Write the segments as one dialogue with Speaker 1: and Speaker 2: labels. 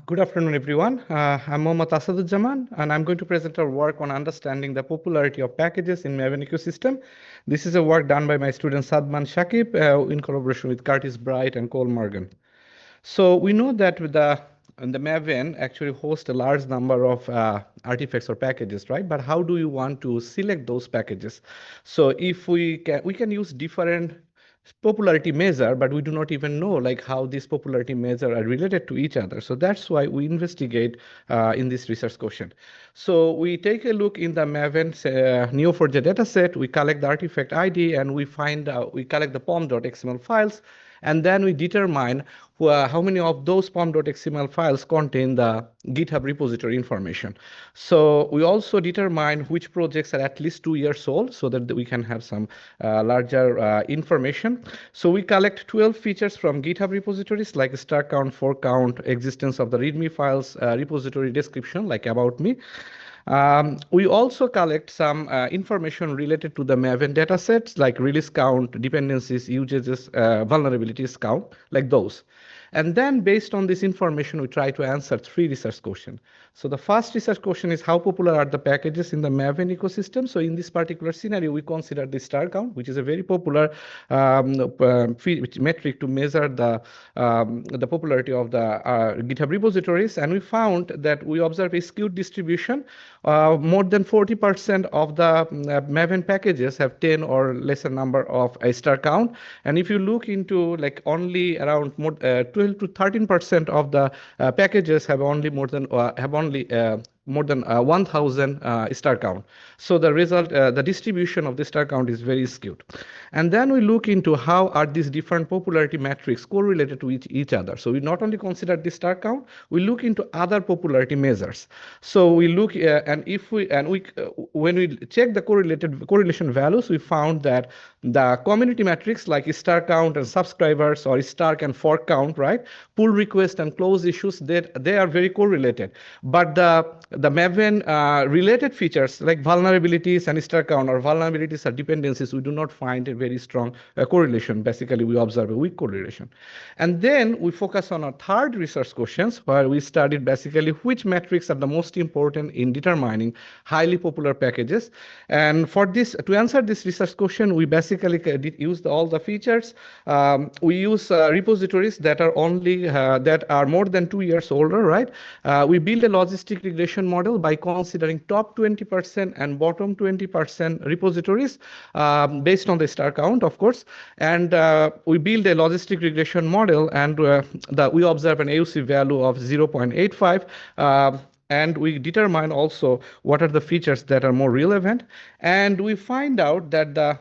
Speaker 1: Good afternoon, everyone. I'm Mohammad Asaduজ্জামান, and I'm going to present our work on understanding the popularity of packages in Maven ecosystem. This is a work done by my student Sadman Shakib in collaboration with Curtis Bright and Cole Morgan. So we know that with the Maven actually hosts a large number of artifacts or packages, right? But how do you want to select those packages? So if we can use different popularity measure, but we do not even know like how these popularity measure are related to each other. So that's why we investigate in this research question. So we take a look in the Maven Neo4j dataset, we collect the artifact ID, and we collect the pom.xml files, and then we determine how many of those pom.xml files contain the GitHub repository information. So we also determine which projects are at least 2 years old so that we can have some larger information. So we collect 12 features from GitHub repositories like start count, fork count, existence of the README files, repository description like about me. We also collect some information related to the Maven datasets like release count, dependencies, usages, vulnerabilities count, like those. And then based on this information, we try to answer 3 research questions. So the first research question is how popular are the packages in the Maven ecosystem? So in this particular scenario, we consider the star count, which is a very popular metric to measure the popularity of the GitHub repositories. And we found that we observe a skewed distribution. More than 40% of the Maven packages have 10 or lesser number of a star count. And if you look into like only around 12 to 13% of the packages have only more than 1,000 star count. So the result, the distribution of the star count is very skewed. And then we look into how are these different popularity metrics correlated to each other. So we not only consider the star count, we look into other popularity measures. So we look when we check the correlation values, we found that the community metrics like star count and subscribers or star and fork count, right? Pull request and close issues, they are very correlated. But the Maven related features like vulnerabilities and star count or vulnerabilities or dependencies, we do not find a very strong correlation. Basically, we observe a weak correlation. And then we focus on our third research questions where we studied basically which metrics are the most important in determining highly popular packages. And for this, to answer this research question, we basically used all the features. We use repositories that are more than 2 years older, right? We build a logistic regression model by considering top 20% and bottom 20% repositories based on the star count, of course. And we build a logistic regression model, and we observe an AUC value of 0.85. And we determine also what are the features that are more relevant. And we find out that the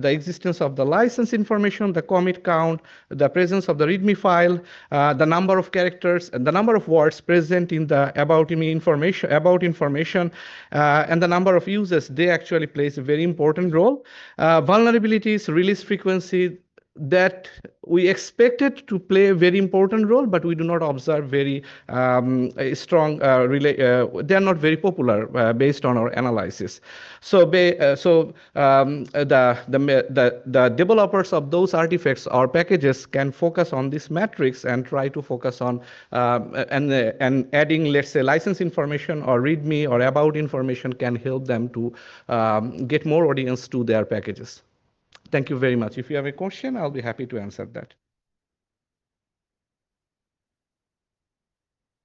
Speaker 1: existence of the license information, the commit count, the presence of the README file, the number of characters, and the number of words present in the about information, and the number of users, they actually plays a very important role. Vulnerabilities, release frequency, that we expected to play a very important role, but we do not observe very strong they are not very popular based on our analysis. So the developers of those artifacts or packages can focus on these metrics and try to focus on and adding, let's say, license information or README or about information can help them to get more audience to their packages. Thank you very much. If you have a question, I'll be happy to answer that.